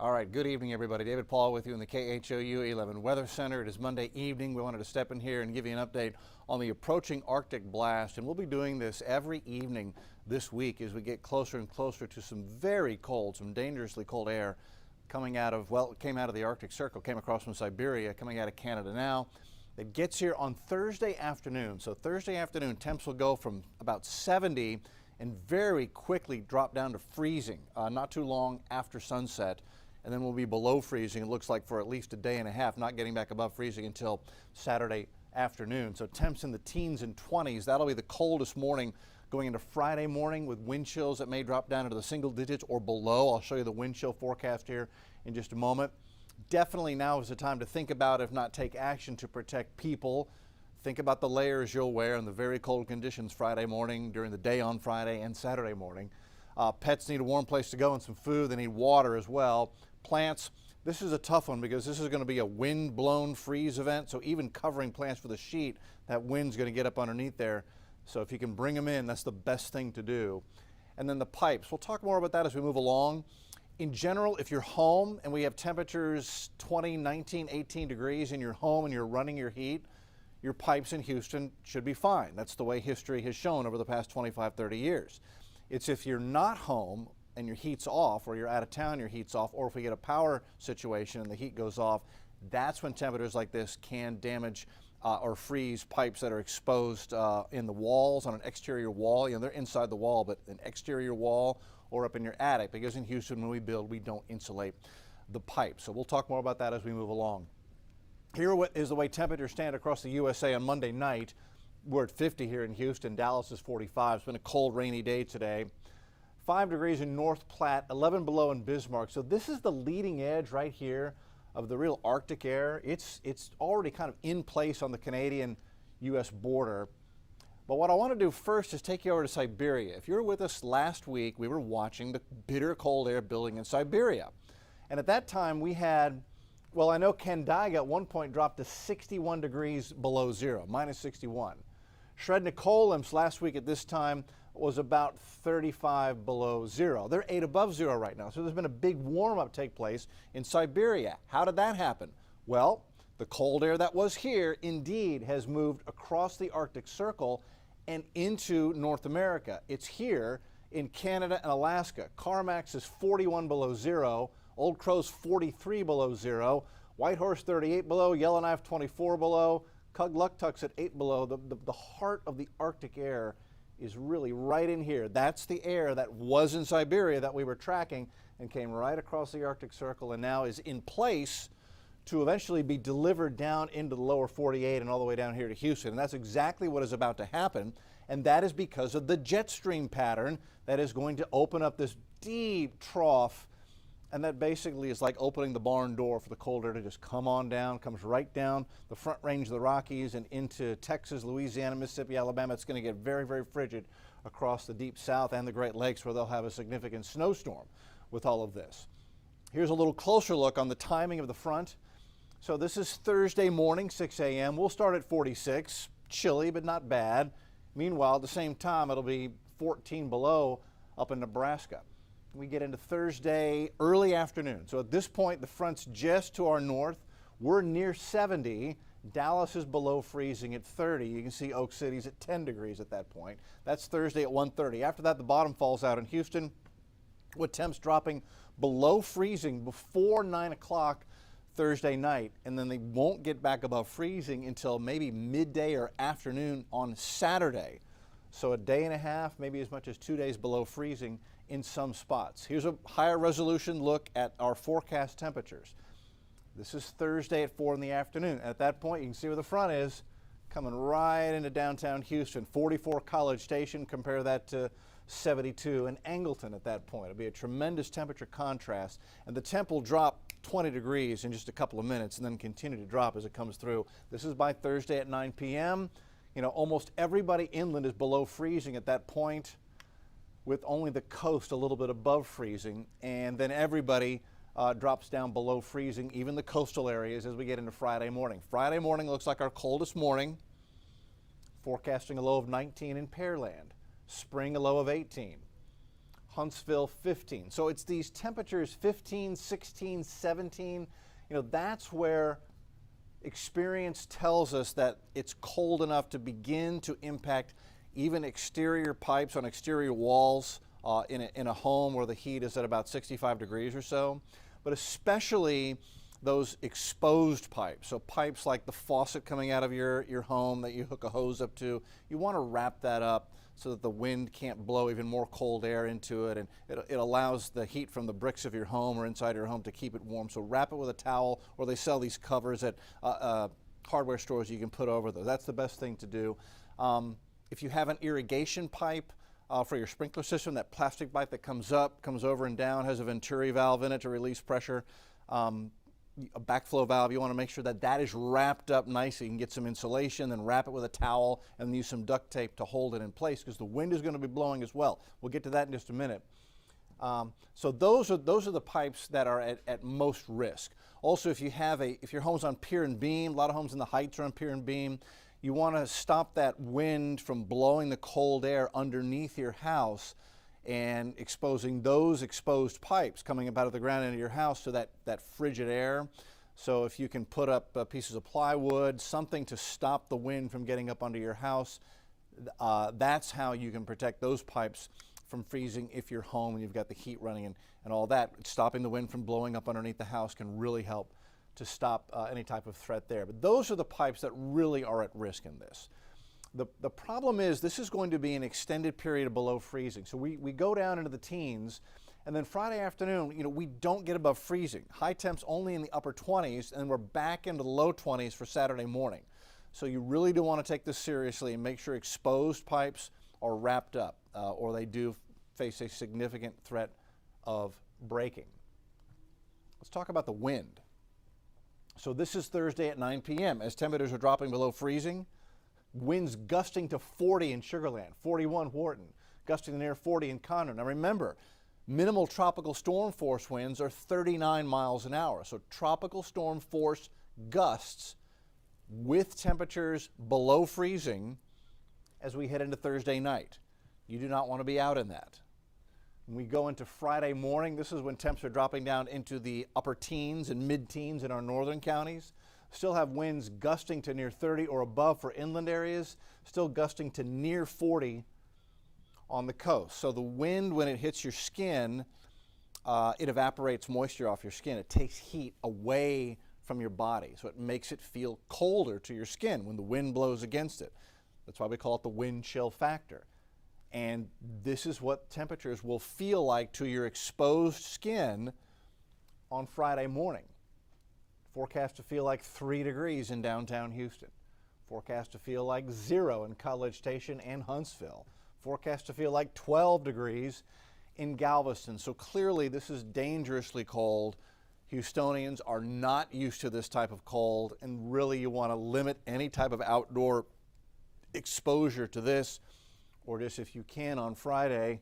All right, good evening, everybody. David Paul with you in the KHOU 11 Weather Center. It is Monday evening. We wanted to step in here and give you an update on the approaching Arctic blast, and we'll be doing this every evening this week as we get closer and closer to some very cold, some dangerously cold air coming out of, well, it came out of the Arctic Circle, came across from Siberia, coming out of Canada now. It gets here on Thursday afternoon. So Thursday afternoon, temps will go from about 70 and very quickly drop down to freezing, not too long after sunset. And then we'll be below freezing, it looks like, for at least a day and a half, not getting back above freezing until Saturday afternoon. So temps in the teens and 20s. That'll be the coldest morning going into Friday morning, with wind chills that may drop down into the single digits or below. I'll show you the wind chill forecast here in just a moment. Definitely now is the time to think about, if not take action, to protect people. Think about the layers you'll wear in the very cold conditions Friday morning, during the day on Friday and Saturday morning. Pets need a warm place to go and some food. They need water as well. Plants, this is a tough one because this is going to be a wind-blown freeze event. So even covering plants with a sheet, that wind's going to get up underneath there. So if you can bring them in, that's the best thing to do. And then the pipes, we'll talk more about that as we move along. In general, if you're home and we have temperatures 20, 19, 18 degrees in your home and you're running your heat, your pipes in Houston should be fine. That's the way history has shown over the past 25, 30 years. It's if you're not home and your heat's off, or you're out of town, your heat's off, or if we get a power situation and the heat goes off, that's when temperatures like this can damage or freeze pipes that are exposed in the walls, on an exterior wall. You know, they're inside the wall, but an exterior wall, or up in your attic, because in Houston, when we build, we don't insulate the pipe. So we'll talk more about that as we move along. Here is the way temperatures stand across the USA on Monday night. We're at 50 here in Houston. Dallas is 45. It's been a cold, rainy day today. 5 degrees in North Platte, 11 below in Bismarck. So this is the leading edge right here of the real Arctic air. It's already kind of in place on the Canadian-U.S. border. But what I want to do first is take you over to Siberia. If you were with us last week, we were watching the bitter cold air building in Siberia. And at that time we had, well, I know Kendiga at one point dropped to 61 degrees below zero, minus 61. Srednikolimsk last week at this time was about 35 below zero. They're 8 above zero right now. So there's been a big warm-up take place in Siberia. How did that happen? Well, the cold air that was here indeed has moved across the Arctic Circle and into North America. It's here in Canada and Alaska. Carmax is 41 below zero. Old Crow's 43 below zero. Whitehorse 38 below. Yellowknife 24 below. Kugluktuk's at 8 below. The heart of the Arctic air is really right in here. That's the air that was in Siberia that we were tracking and came right across the Arctic Circle and now is in place to eventually be delivered down into the lower 48 and all the way down here to Houston. And that's exactly what is about to happen. And that is because of the jet stream pattern that is going to open up this deep trough. And that basically is like opening the barn door for the cold air to just come on down, comes right down the front range of the Rockies and into Texas, Louisiana, Mississippi, Alabama. It's going to get very, very frigid across the deep south and the Great Lakes, where they'll have a significant snowstorm with all of this. Here's a little closer look on the timing of the front. So this is Thursday morning, 6 a.m. We'll start at 46, chilly but not bad. Meanwhile, at the same time, it'll be 14 below up in Nebraska. We get into Thursday early afternoon. So at this point, the front's just to our north. We're near 70. Dallas is below freezing at 30. You can see Oak City's at 10 degrees at that point. That's Thursday at 1:30. After that, the bottom falls out in Houston, with temps dropping below freezing before 9 o'clock Thursday night. And then they won't get back above freezing until maybe midday or afternoon on Saturday. So a day and a half, maybe as much as 2 days below freezing in some spots. Here's a higher resolution look at our forecast temperatures. This is Thursday at 4 in the afternoon. At that point, you can see where the front is, coming right into downtown Houston. 44 College Station, compare that to 72 in Angleton at that point. It'll be a tremendous temperature contrast, and the temp will drop 20 degrees in just a couple of minutes and then continue to drop as it comes through. This is by Thursday at 9 p.m. You know, almost everybody inland is below freezing at that point, with only the coast a little bit above freezing, and then everybody drops down below freezing, even the coastal areas, as we get into Friday morning. Friday morning looks like our coldest morning, forecasting a low of 19 in Pearland, Spring a low of 18. Huntsville 15. So it's these temperatures 15, 16, 17. That's where experience tells us that it's cold enough to begin to impact even exterior pipes on exterior walls in a home where the heat is at about 65 degrees or so, but especially those exposed pipes. So pipes like the faucet coming out of your home that you hook a hose up to, you want to wrap that up so that the wind can't blow even more cold air into it, and it allows the heat from the bricks of your home or inside your home to keep it warm. So wrap it with a towel, or they sell these covers at hardware stores you can put over those. That's the best thing to do. If you have an irrigation pipe for your sprinkler system, that plastic pipe that comes up, comes over and down, has a Venturi valve in it to release pressure, a backflow valve, you want to make sure that that is wrapped up nicely. You can get some insulation, then wrap it with a towel, and use some duct tape to hold it in place, because the wind is going to be blowing as well. We'll get to that in just a minute. So those are the pipes that are at most risk. Also, if your home's on pier and beam, a lot of homes in the Heights are on pier and beam, you want to stop that wind from blowing the cold air underneath your house and exposing those exposed pipes coming up out of the ground into your house to that frigid air. So if you can put up pieces of plywood, something to stop the wind from getting up under your house, that's how you can protect those pipes from freezing if you're home and you've got the heat running and all that. Stopping the wind from blowing up underneath the house can really help to stop any type of threat there. But those are the pipes that really are at risk in this. The problem is this is going to be an extended period of below freezing. So we go down into the teens, and then Friday afternoon, we don't get above freezing. High temps only in the upper 20s, and we're back into the low 20s for Saturday morning. So you really do want to take this seriously and make sure exposed pipes are wrapped up, or they do face a significant threat of breaking. Let's talk about the wind. So this is Thursday at 9 p.m. As temperatures are dropping below freezing, winds gusting to 40 in Sugar Land, 41 Wharton, gusting to near 40 in Conroe. Now remember, minimal tropical storm force winds are 39 miles an hour. So tropical storm force gusts with temperatures below freezing as we head into Thursday night. You do not want to be out in that. When we go into Friday morning, this is when temps are dropping down into the upper teens and mid-teens in our northern counties. Still have winds gusting to near 30 or above for inland areas, still gusting to near 40 on the coast. So the wind, when it hits your skin, it evaporates moisture off your skin. It takes heat away from your body, so it makes it feel colder to your skin when the wind blows against it. That's why we call it the wind chill factor. And this is what temperatures will feel like to your exposed skin on Friday morning. Forecast to feel like 3 degrees in downtown Houston. Forecast to feel like 0 in College Station and Huntsville. Forecast to feel like 12 degrees in Galveston. So clearly this is dangerously cold. Houstonians are not used to this type of cold, and really you want to limit any type of outdoor exposure to this, or just if you can on Friday,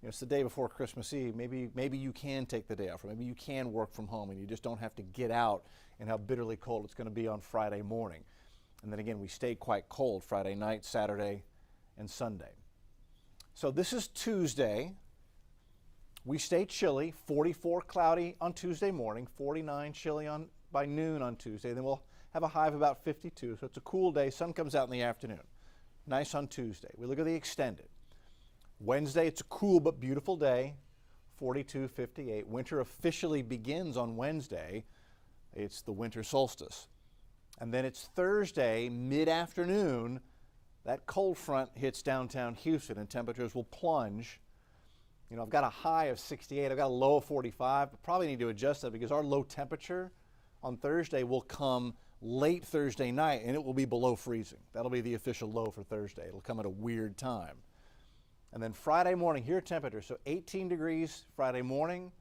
it's the day before Christmas Eve, maybe you can take the day off, or maybe you can work from home and you just don't have to get out and how bitterly cold it's going to be on Friday morning. And then again, we stay quite cold Friday night, Saturday, and Sunday. So this is Tuesday. We stay chilly, 44 cloudy on Tuesday morning, 49 chilly by noon on Tuesday. Then we'll have a high of about 52, so it's a cool day. Sun comes out in the afternoon. Nice on Tuesday. We look at the extended. Wednesday, it's a cool but beautiful day, 42, 58. Winter officially begins on Wednesday. It's the winter solstice. And then it's Thursday, mid-afternoon, that cold front hits downtown Houston and temperatures will plunge. I've got a high of 68, I've got a low of 45. I probably need to adjust that because our low temperature on Thursday will come late Thursday night and it will be below freezing. That'll be the official low for Thursday. It'll come at a weird time. And then Friday morning, here temperatures, so 18 degrees Friday morning,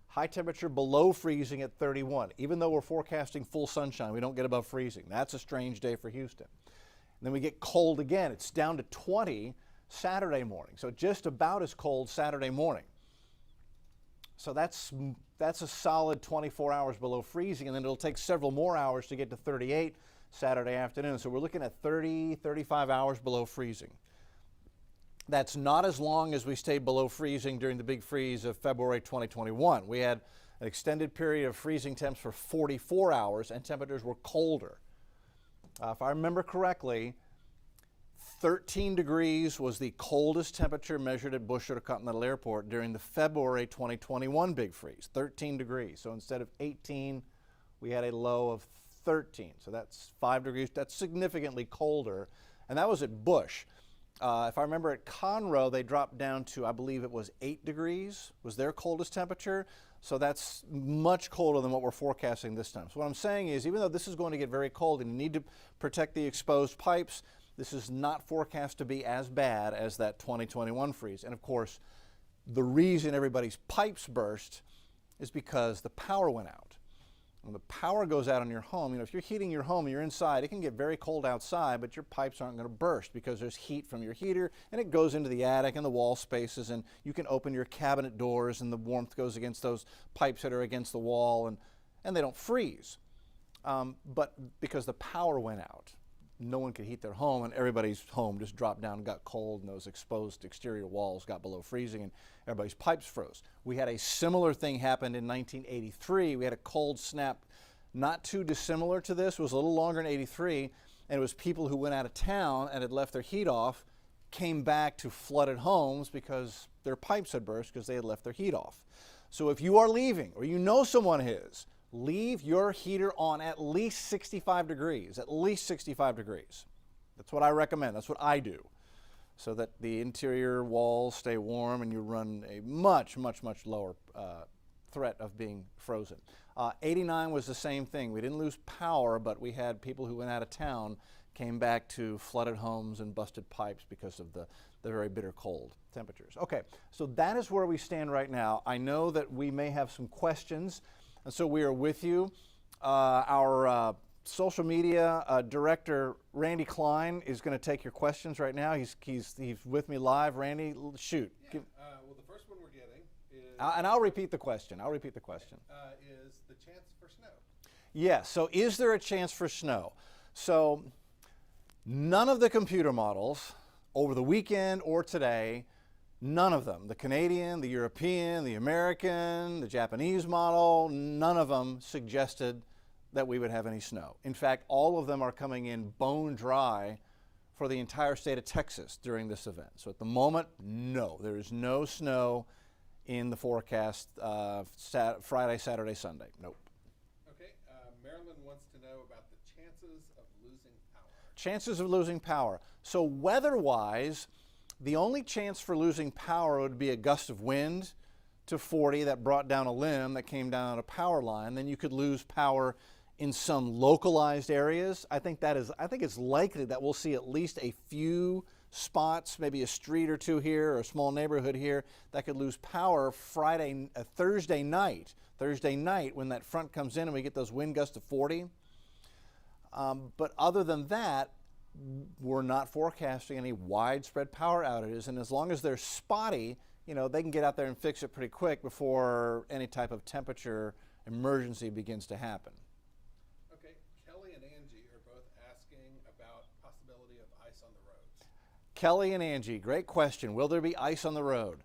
high temperature below freezing at 31. Even though we're forecasting full sunshine, we don't get above freezing. That's a strange day for Houston. And then we get cold again. It's down to 20 Saturday morning, so just about as cold Saturday morning. So that's a solid 24 hours below freezing, and then it'll take several more hours to get to 38 Saturday afternoon. So we're looking at 30, 35 hours below freezing. That's not as long as we stayed below freezing during the big freeze of February 2021. We had an extended period of freezing temps for 44 hours and temperatures were colder. If I remember correctly, 13 degrees was the coldest temperature measured at Bush Intercontinental Airport during the February 2021 big freeze, 13 degrees. So instead of 18, we had a low of 13. So that's 5 degrees. That's significantly colder. And that was at Bush. If I remember at Conroe, they dropped down to, I believe it was 8 degrees, was their coldest temperature. So that's much colder than what we're forecasting this time. So what I'm saying is, even though this is going to get very cold and you need to protect the exposed pipes, this is not forecast to be as bad as that 2021 freeze. And of course, the reason everybody's pipes burst is because the power went out. When the power goes out in your home, if you're heating your home and you're inside, it can get very cold outside, but your pipes aren't going to burst because there's heat from your heater and it goes into the attic and the wall spaces, and you can open your cabinet doors and the warmth goes against those pipes that are against the wall, and they don't freeze. But because the power went out, no one could heat their home, and everybody's home just dropped down and got cold, and those exposed exterior walls got below freezing and everybody's pipes froze. We had a similar thing happen in 1983. We had a cold snap not too dissimilar to this. It was a little longer in 83, and it was people who went out of town and had left their heat off, came back to flooded homes because their pipes had burst because they had left their heat off. So if you are leaving, or you know someone is, leave your heater on at least 65 degrees, at least 65 degrees. That's what I recommend. That's what I do, so that the interior walls stay warm and you run a much, much, much lower threat of being frozen. 89 was the same thing. We didn't lose power, but we had people who went out of town, came back to flooded homes and busted pipes because of the very bitter cold temperatures. Okay, so that is where we stand right now. I know that we may have some questions, and so we are with you. Our social media director, Randy Klein, is going to take your questions right now. He's with me live. Randy, shoot. Yeah, well, the first one we're getting is... and I'll repeat the question. Is the chance for snow? Yes, so is there a chance for snow? So none of the computer models over the weekend or today, none of them, the Canadian, the European, the American, the Japanese model, none of them suggested that we would have any snow. In fact, all of them are coming in bone dry for the entire state of Texas during this event. So at the moment, no, there is no snow in the forecast Friday, Saturday, Sunday. Nope. Okay, Marilyn wants to know about the chances of losing power. Chances of losing power. So weather-wise, the only chance for losing power would be a gust of wind to 40 that brought down a limb that came down on a power line. Then you could lose power in some localized areas. I think it's likely that we'll see at least a few spots, maybe a street or two here or a small neighborhood here that could lose power Thursday night when that front comes in and we get those wind gusts of 40. But other than that, we're not forecasting any widespread power outages, and as long as they're spotty, they can get out there and fix it pretty quick before any type of temperature emergency begins to happen. Okay, Kelly and Angie are both asking about possibility of ice on the roads. Kelly and Angie, great question. Will there be ice on the road?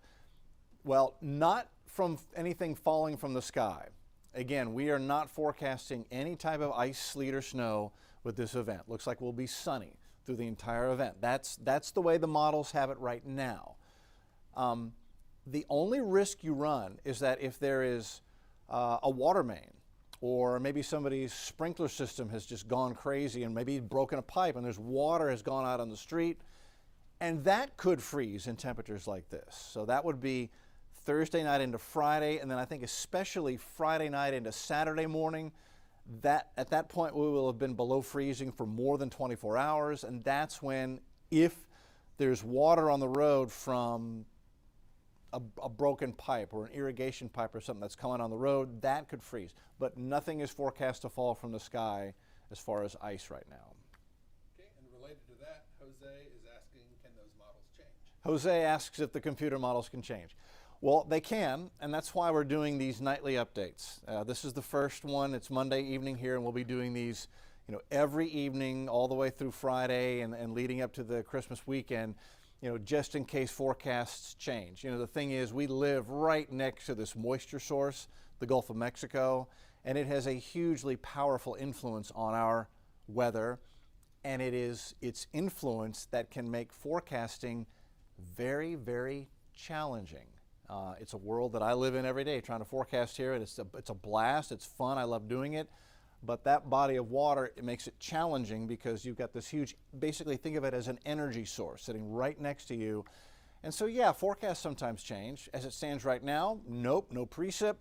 Well, not from anything falling from the sky. Again, we are not forecasting any type of ice, sleet, or snow with this event. Looks like we'll be sunny through the entire event. That's the way the models have it right now. The only risk you run is that if there is a water main, or maybe somebody's sprinkler system has just gone crazy and maybe broken a pipe and there's water has gone out on the street, and that could freeze in temperatures like this. So that would be Thursday night into Friday, and then I think especially Friday night into Saturday morning. At that point we will have been below freezing for more than 24 hours, and that's when, if there's water on the road from a broken pipe or an irrigation pipe or something that's coming on the road, that could freeze. But nothing is forecast to fall from the sky as far as ice right now. Okay, and related to that, Jose is asking, can those models change? Jose asks if the computer models can change. Well, they can, and that's why we're doing these nightly updates. This is the first one. It's Monday evening here, and we'll be doing these every evening all the way through Friday and leading up to the Christmas weekend. just in case forecasts change. The thing is, we live right next to this moisture source, the Gulf of Mexico, and it has a hugely powerful influence on our weather, and it is its influence that can make forecasting very, very challenging. It's a world that I live in every day, trying to forecast here, and it's a blast, it's fun, I love doing it. But that body of water, it makes it challenging because you've got this huge, basically think of it as an energy source sitting right next to you. And so yeah, forecasts sometimes change. As it stands right now, nope, no precip,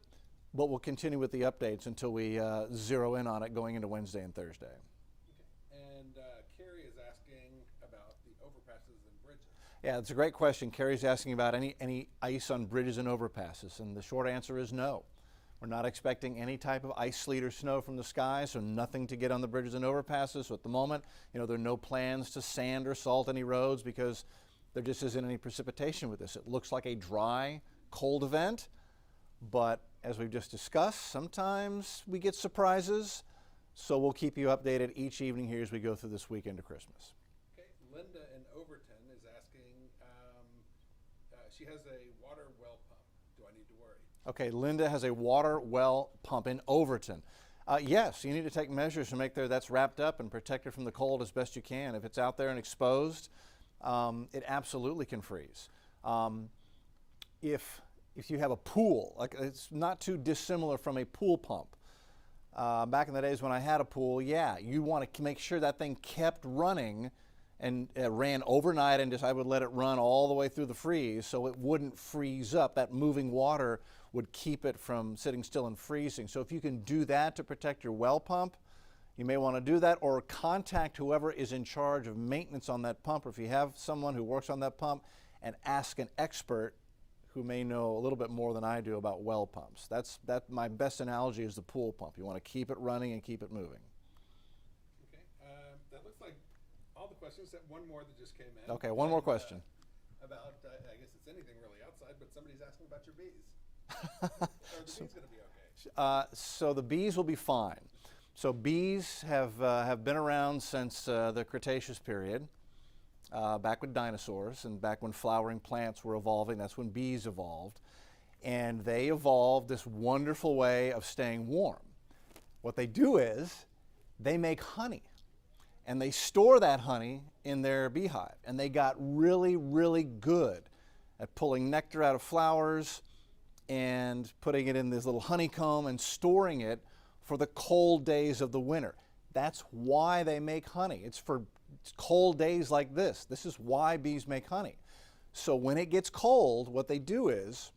but we'll continue with the updates until we zero in on it going into Wednesday and Thursday. Okay. And Carrie is asking about the overpasses and bridges. Yeah, it's a great question. Carrie's asking about any ice on bridges and overpasses, and the short answer is no. We're not expecting any type of ice, sleet, or snow from the sky, so nothing to get on the bridges and overpasses. So at the moment, there are no plans to sand or salt any roads because there just isn't any precipitation with this. It looks like a dry, cold event, but as we've just discussed, sometimes we get surprises, so we'll keep you updated each evening here as we go through this weekend to Christmas. Okay, Linda in Overton is asking, she has a water well pump. Do I need to worry? Okay, Linda has a water well pump in Overton. Yes, you need to take measures to make sure that's wrapped up and protected from the cold as best you can. If it's out there and exposed, it absolutely can freeze. If you have a pool, like it's not too dissimilar from a pool pump. Back in the days when I had a pool, yeah, you want to make sure that thing kept running and ran overnight, and I would let it run all the way through the freeze so it wouldn't freeze up. That moving water would keep it from sitting still and freezing. So if you can do that to protect your well pump, you may want to do that, or contact whoever is in charge of maintenance on that pump, or if you have someone who works on that pump, and ask an expert who may know a little bit more than I do about well pumps. That's my best analogy is the pool pump. You want to keep it running and keep it moving. Okay, that looks like all the questions, except one more that just came in. Okay, one more question. About, I guess it's anything really outside, but somebody's asking about your bees. Are the bees going to be okay? So the bees will be fine. So bees have been around since the Cretaceous period, back with dinosaurs and back when flowering plants were evolving. That's when bees evolved. And they evolved this wonderful way of staying warm. What they do is they make honey. And they store that honey in their beehive. And they got really, really good at pulling nectar out of flowers and putting it in this little honeycomb and storing it for the cold days of the winter. That's why they make honey. It's for cold days like this. This is why bees make honey. So when it gets cold, what they do is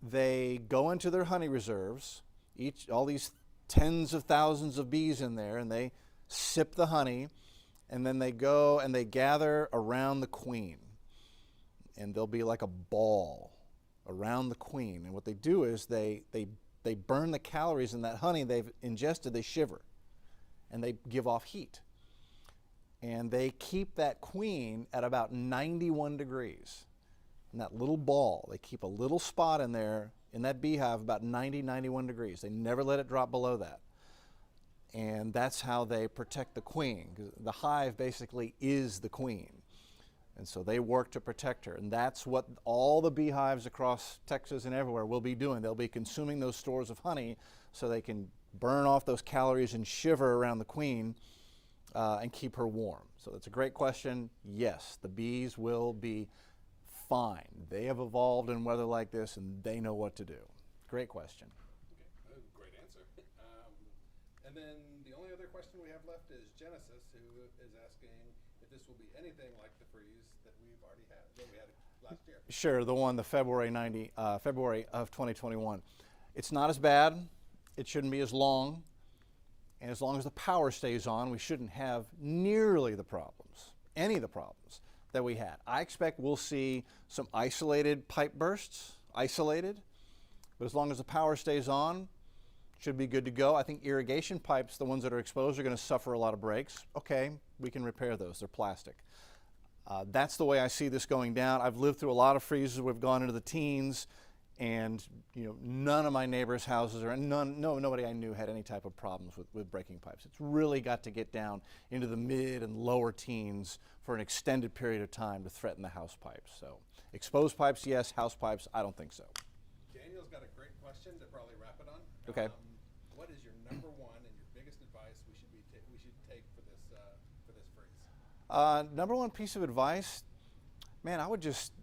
they go into their honey reserves, all these tens of thousands of bees in there, and they sip the honey, and then they go and they gather around the queen. And they'll be like a ball around the queen. And what they do is they burn the calories in that honey they've ingested. They shiver and they give off heat. And they keep that queen at about 91 degrees. In that little ball, they keep a little spot in there in that beehive about 90, 91 degrees. They never let it drop below that. And that's how they protect the queen. The hive basically is the queen. And so they work to protect her. And that's what all the beehives across Texas and everywhere will be doing. They'll be consuming those stores of honey so they can burn off those calories and shiver around the queen and keep her warm. So that's a great question. Yes, the bees will be fine. They have evolved in weather like this and they know what to do. Great question. Okay, great answer. And then the only other question we have left is Genesis, who is asking if this will be anything like the freeze that we've already had, that we had last year. Sure, the February of 2021. It's not as bad. It shouldn't be as long. And as long as the power stays on, we shouldn't have nearly the problems, any of the problems that we had. I expect we'll see some isolated pipe bursts, isolated, but as long as the power stays on, should be good to go. I think irrigation pipes, the ones that are exposed, are going to suffer a lot of breaks. Okay, we can repair those. They're plastic. That's the way I see this going down. I've lived through a lot of freezes. We've gone into the teens. And none of my neighbors' houses or nobody I knew had any type of problems with breaking pipes. It's really got to get down into the mid and lower teens for an extended period of time to threaten the house pipes. So exposed pipes, yes. House pipes, I don't think so. Daniel's got a great question to probably wrap it on. Okay. What is your number one and your biggest advice we should take for this freeze? Number one piece of advice, man, I would just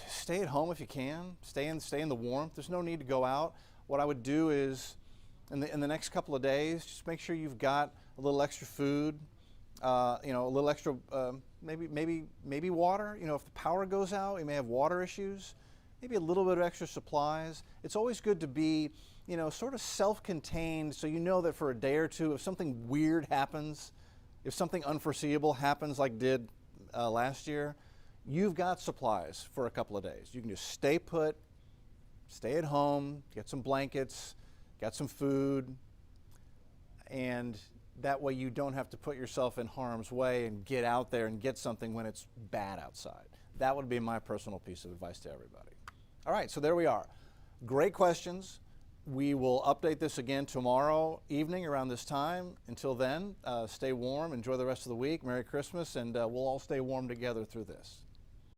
stay at home if you can. Stay in the warmth. There's no need to go out. What I would do is, in the next couple of days, just make sure you've got a little extra food, a little extra, maybe water. If the power goes out, you may have water issues. Maybe a little bit of extra supplies. It's always good to be, sort of self-contained, so you know that for a day or two, if something weird happens, if something unforeseeable happens like did last year, you've got supplies for a couple of days. You can just stay put, stay at home, get some blankets, get some food, and that way you don't have to put yourself in harm's way and get out there and get something when it's bad outside. That would be my personal piece of advice to everybody. All right, so there we are. Great questions. We will update this again tomorrow evening around this time. Until then, stay warm, enjoy the rest of the week. Merry Christmas, and we'll all stay warm together through this.